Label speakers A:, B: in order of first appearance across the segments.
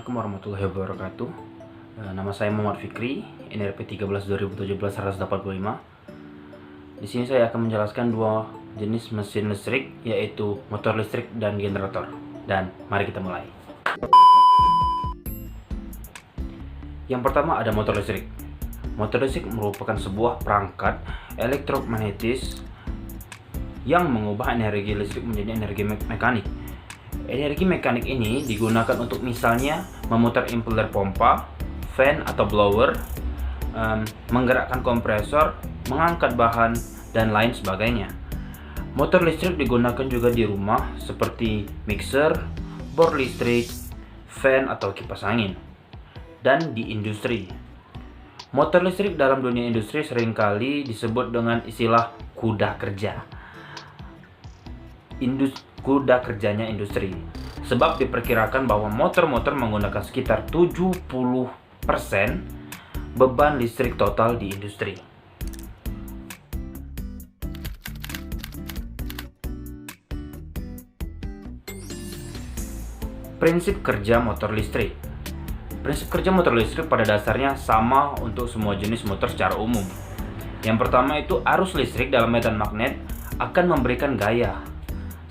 A: Assalamualaikum warahmatullahi wabarakatuh. Nama saya Muhammad Fikri, NRP 13 2017 185. Di sini saya akan menjelaskan dua jenis mesin listrik, yaitu motor listrik dan generator. Dan mari kita mulai. Yang pertama ada motor listrik. Motor listrik merupakan sebuah perangkat elektromagnetis yang mengubah energi listrik menjadi energi mekanik. Energi mekanik ini digunakan untuk misalnya memutar impeller pompa, fan atau blower, menggerakkan kompresor, mengangkat bahan, dan lain sebagainya. Motor listrik digunakan juga di rumah seperti mixer, bor listrik, fan atau kipas angin, dan di industri. Motor listrik dalam dunia industri seringkali disebut dengan istilah kuda kerja. Kuda kerjanya industri, sebab diperkirakan bahwa motor-motor menggunakan sekitar 70% beban listrik total di industri. Prinsip kerja motor listrik. Prinsip kerja motor listrik pada dasarnya sama untuk semua jenis motor secara umum. Yang pertama itu arus listrik dalam medan magnet akan memberikan gaya.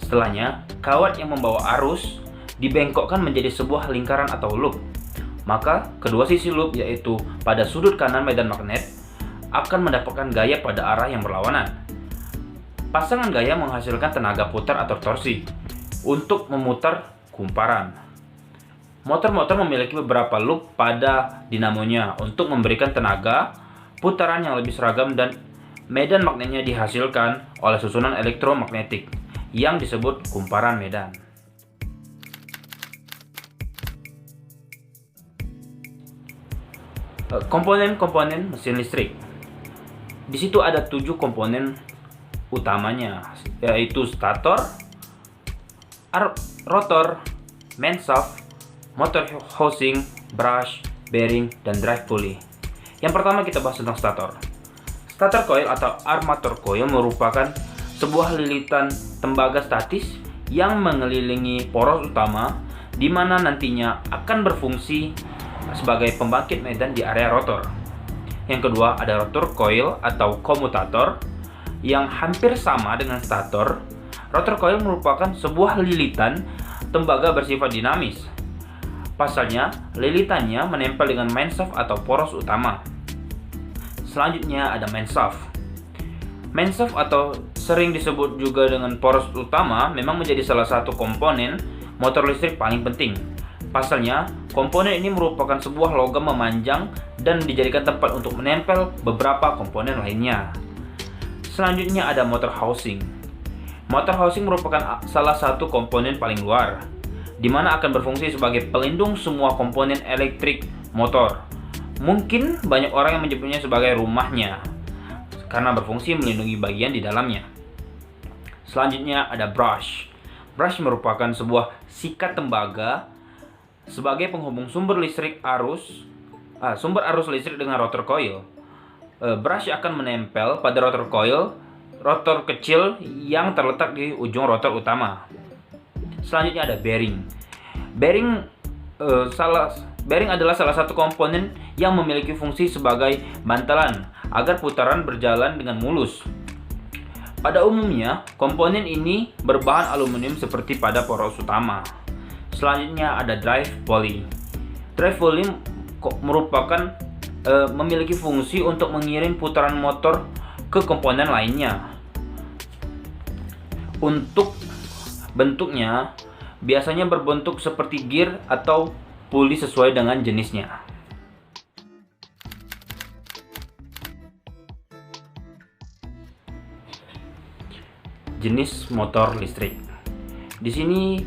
A: Setelahnya, kawat yang membawa arus dibengkokkan menjadi sebuah lingkaran atau loop. Maka, kedua sisi loop, yaitu pada sudut kanan medan magnet, akan mendapatkan gaya pada arah yang berlawanan. Pasangan gaya menghasilkan tenaga putar atau torsi untuk memutar kumparan. Motor-motor memiliki beberapa loop pada dinamonya untuk memberikan tenaga putaran yang lebih seragam, dan medan magnetnya dihasilkan oleh susunan elektromagnetik yang disebut kumparan medan. Komponen-komponen mesin listrik. Di situ ada 7 komponen utamanya, yaitu stator, rotor, main shaft, motor housing, brush, bearing, dan drive pulley. Yang pertama kita bahas tentang stator. Stator coil atau armatur coil merupakan sebuah lilitan tembaga statis yang mengelilingi poros utama, di mana nantinya akan berfungsi sebagai pembangkit medan di area rotor. Yang kedua ada rotor coil atau komutator yang hampir sama dengan stator. Rotor coil merupakan sebuah lilitan tembaga bersifat dinamis. Pasalnya, lilitannya menempel dengan main shaft atau poros utama. Selanjutnya ada main shaft. Main shaft atau sering disebut juga dengan poros utama memang menjadi salah satu komponen motor listrik paling penting. Pasalnya, komponen ini merupakan sebuah logam memanjang dan dijadikan tempat untuk menempel beberapa komponen lainnya. Selanjutnya ada motor housing. Motor housing merupakan salah satu komponen paling luar, di mana akan berfungsi sebagai pelindung semua komponen elektrik motor. Mungkin banyak orang yang menyebutnya sebagai rumahnya, karena berfungsi melindungi bagian di dalamnya. Selanjutnya ada brush. Brush merupakan sebuah sikat tembaga sebagai penghubung sumber arus listrik dengan rotor coil. Brush akan menempel pada rotor coil, rotor kecil yang terletak di ujung rotor utama. Selanjutnya ada bearing. Bearing adalah salah satu komponen yang memiliki fungsi sebagai bantalan agar putaran berjalan dengan mulus. Pada umumnya, komponen ini berbahan aluminium seperti pada poros utama. Selanjutnya ada drive pulley. Drive pulley merupakan memiliki fungsi untuk mengirim putaran motor ke komponen lainnya. Untuk bentuknya biasanya berbentuk seperti gear atau pulley sesuai dengan jenisnya. Jenis motor listrik. Di sini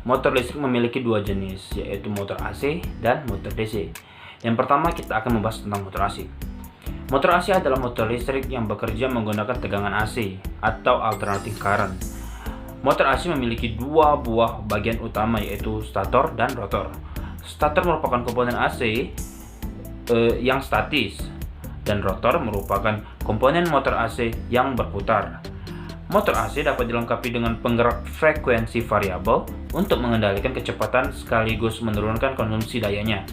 A: motor listrik memiliki dua jenis, yaitu motor AC dan motor DC. Yang pertama kita akan membahas tentang motor AC. Motor AC adalah motor listrik yang bekerja menggunakan tegangan AC atau alternating current. Motor AC memiliki dua buah bagian utama, yaitu stator dan rotor. Stator merupakan komponen AC yang statis, dan rotor merupakan komponen motor AC yang berputar. Motor AC dapat dilengkapi dengan penggerak frekuensi variabel untuk mengendalikan kecepatan sekaligus menurunkan konsumsi dayanya.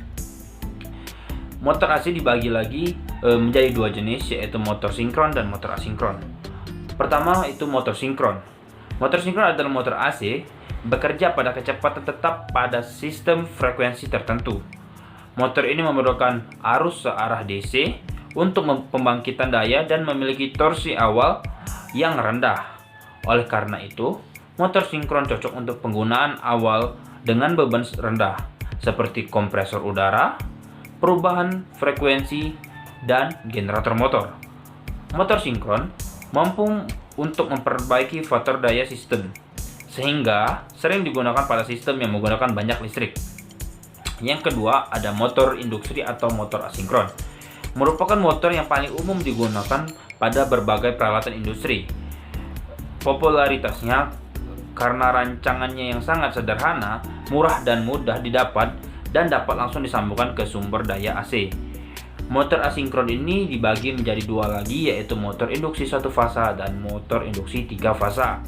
A: Motor AC dibagi lagi menjadi dua jenis, yaitu motor sinkron dan motor asinkron. Pertama itu motor sinkron. Motor sinkron adalah motor AC bekerja pada kecepatan tetap pada sistem frekuensi tertentu. Motor ini memerlukan arus searah DC untuk pembangkitan daya dan memiliki torsi awal yang rendah. Oleh karena itu, motor sinkron cocok untuk penggunaan awal dengan beban rendah, seperti kompresor udara, perubahan frekuensi, dan generator motor. Motor sinkron mampu untuk memperbaiki faktor daya sistem, sehingga sering digunakan pada sistem yang menggunakan banyak listrik. Yang kedua, ada motor induksi atau motor asinkron. Merupakan motor yang paling umum digunakan pada berbagai peralatan industri. Popularitasnya karena rancangannya yang sangat sederhana, murah dan mudah didapat, dan dapat langsung disambungkan ke sumber daya AC. Motor asinkron ini dibagi menjadi dua lagi, yaitu motor induksi 1 fasa dan motor induksi 3 fasa.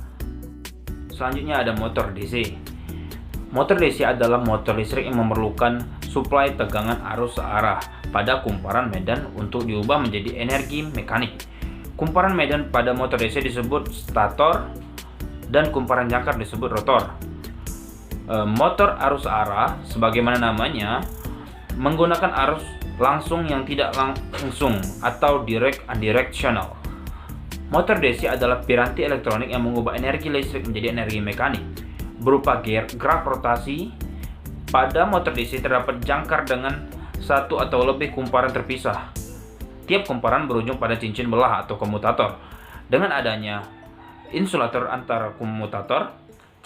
A: Selanjutnya ada motor DC. Motor DC adalah motor listrik yang memerlukan suplai tegangan arus searah pada kumparan medan untuk diubah menjadi energi mekanik. Kumparan medan pada motor DC disebut stator dan kumparan jangkar disebut rotor. Motor arus searah, sebagaimana namanya, menggunakan arus langsung yang tidak langsung atau direct unidirectional. Motor DC adalah piranti elektronik yang mengubah energi listrik menjadi energi mekanik berupa gerak rotasi. Pada motor DC terdapat jangkar dengan satu atau lebih kumparan terpisah. Tiap kumparan berujung pada cincin belah atau komutator. Dengan adanya insulator antar komutator,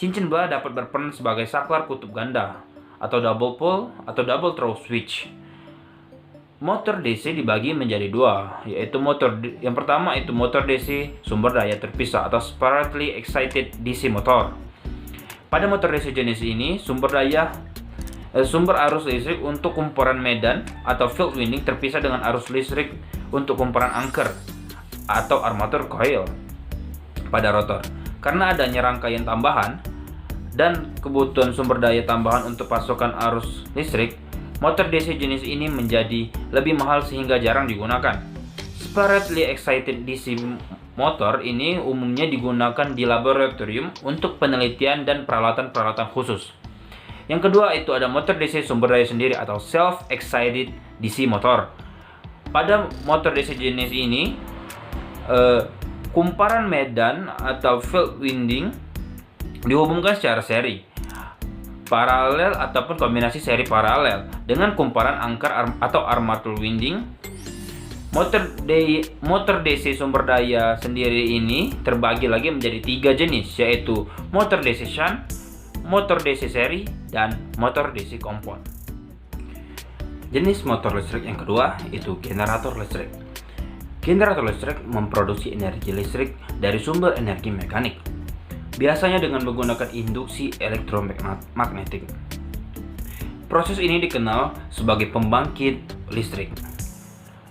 A: cincin belah dapat berperan sebagai saklar kutub ganda atau double pole atau double throw switch. Motor DC dibagi menjadi dua, yaitu yang pertama itu motor DC sumber daya terpisah atau separately excited DC motor. Pada motor DC jenis ini, sumber arus listrik untuk kumparan medan atau field winding terpisah dengan arus listrik untuk kumparan anchor atau armatur coil pada rotor. Karena adanya rangkaian tambahan dan kebutuhan sumber daya tambahan untuk pasokan arus listrik, motor DC jenis ini menjadi lebih mahal sehingga jarang digunakan. Separately excited DC motor ini umumnya digunakan di laboratorium untuk penelitian dan peralatan-peralatan khusus. Yang kedua itu ada motor DC sumber daya sendiri atau self-excited DC motor. Pada motor DC jenis ini, kumparan medan atau field winding dihubungkan secara seri, paralel ataupun kombinasi seri paralel dengan kumparan angker atau armatur winding. Motor DC sumber daya sendiri ini terbagi lagi menjadi 3 jenis, yaitu motor DC shunt, motor DC seri, dan motor DC compound. Jenis motor listrik yang kedua itu generator listrik. Generator listrik memproduksi energi listrik dari sumber energi mekanik, biasanya dengan menggunakan induksi elektromagnetik. Proses ini dikenal sebagai pembangkit listrik.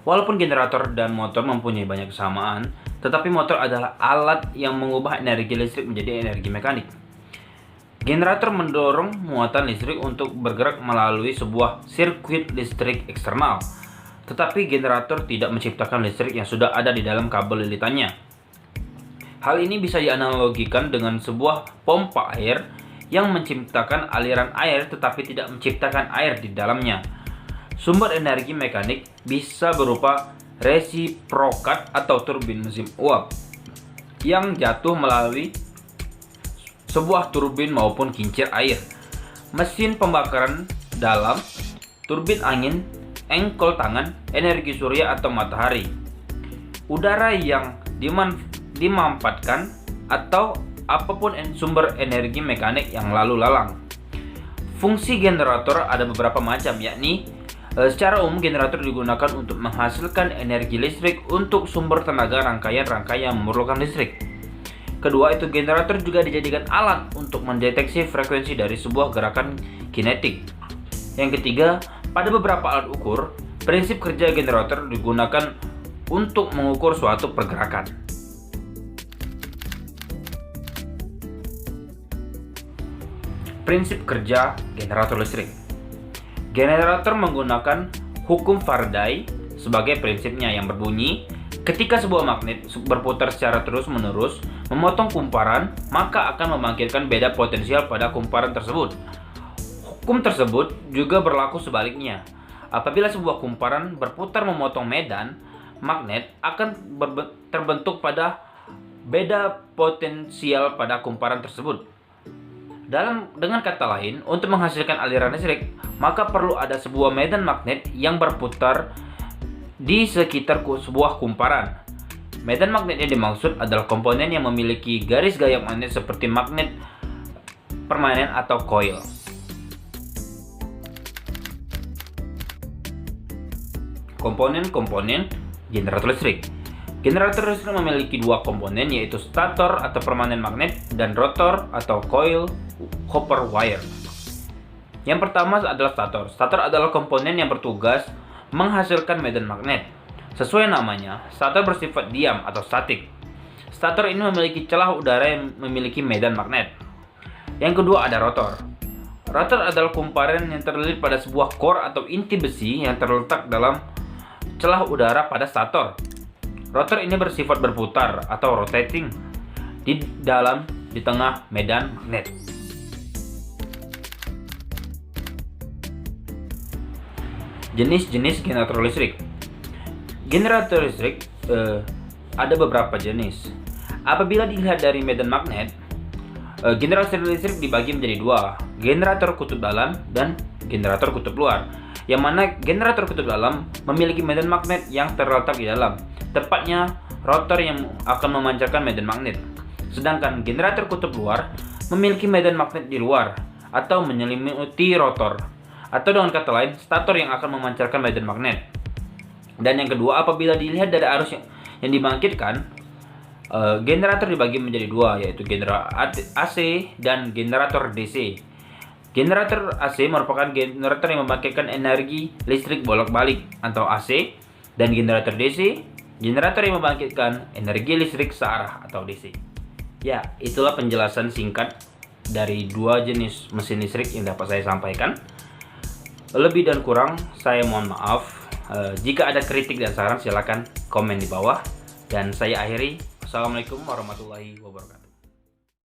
A: Walaupun generator dan motor mempunyai banyak kesamaan, tetapi motor adalah alat yang mengubah energi listrik menjadi energi mekanik. Generator mendorong muatan listrik untuk bergerak melalui sebuah sirkuit listrik eksternal, tetapi generator tidak menciptakan listrik yang sudah ada di dalam kabel lilitannya. Hal ini bisa dianalogikan dengan sebuah pompa air yang menciptakan aliran air tetapi tidak menciptakan air di dalamnya. Sumber energi mekanik bisa berupa resiprokat atau turbin mesin uap yang jatuh melalui sebuah turbin maupun kincir air, mesin pembakaran dalam, turbin angin, engkol tangan, energi surya atau matahari, udara yang dimanfaatkan, atau apapun sumber energi mekanik yang lalu lalang. Fungsi generator ada beberapa macam, yakni secara umum generator digunakan untuk menghasilkan energi listrik untuk sumber tenaga rangkaian-rangkaian yang memerlukan listrik. Kedua itu generator juga dijadikan alat untuk mendeteksi frekuensi dari sebuah gerakan kinetik. Yang ketiga, pada beberapa alat ukur, prinsip kerja generator digunakan untuk mengukur suatu pergerakan. Prinsip kerja generator listrik. Generator menggunakan hukum Faraday sebagai prinsipnya yang berbunyi, ketika sebuah magnet berputar secara terus-menerus memotong kumparan, maka akan membangkitkan beda potensial pada kumparan tersebut. Hukum tersebut juga berlaku sebaliknya. Apabila sebuah kumparan berputar memotong medan, magnet akan terbentuk pada beda potensial pada kumparan tersebut. Dengan kata lain, untuk menghasilkan aliran listrik, maka perlu ada sebuah medan magnet yang berputar di sekitar sebuah kumparan. Medan magnet yang dimaksud adalah komponen yang memiliki garis gaya magnet seperti magnet permanen atau coil. Komponen-komponen generator listrik. Generator listrik memiliki dua komponen, yaitu stator atau permanen magnet dan rotor atau coil copper wire. Yang pertama adalah stator. Stator adalah komponen yang bertugas menghasilkan medan magnet. Sesuai namanya, stator bersifat diam atau statik. Stator ini memiliki celah udara yang memiliki medan magnet. Yang kedua ada rotor. Rotor adalah kumparan yang terlilit pada sebuah core atau inti besi yang terletak dalam celah udara pada stator. Rotor ini bersifat berputar atau rotating di tengah medan magnet. Jenis-jenis generator listrik. Generator listrik ada beberapa jenis. Apabila dilihat dari medan magnet, generator listrik dibagi menjadi dua, generator kutub dalam dan generator kutub luar. Yang mana generator kutub dalam memiliki medan magnet yang terletak di dalam, tepatnya rotor yang akan memancarkan medan magnet. Sedangkan generator kutub luar memiliki medan magnet di luar atau menyelimuti rotor, atau dengan kata lain stator yang akan memancarkan medan magnet. Dan yang kedua, apabila dilihat dari arus yang dibangkitkan, generator dibagi menjadi dua, yaitu generator AC dan generator DC. Generator AC merupakan generator yang membangkitkan energi listrik bolak-balik atau AC, dan generator DC, generator yang membangkitkan energi listrik searah atau DC. Ya, itulah penjelasan singkat dari dua jenis mesin listrik yang dapat saya sampaikan. Lebih dan kurang saya mohon maaf. Jika ada kritik dan saran silakan komen di bawah. Dan saya akhiri. Assalamualaikum warahmatullahi wabarakatuh.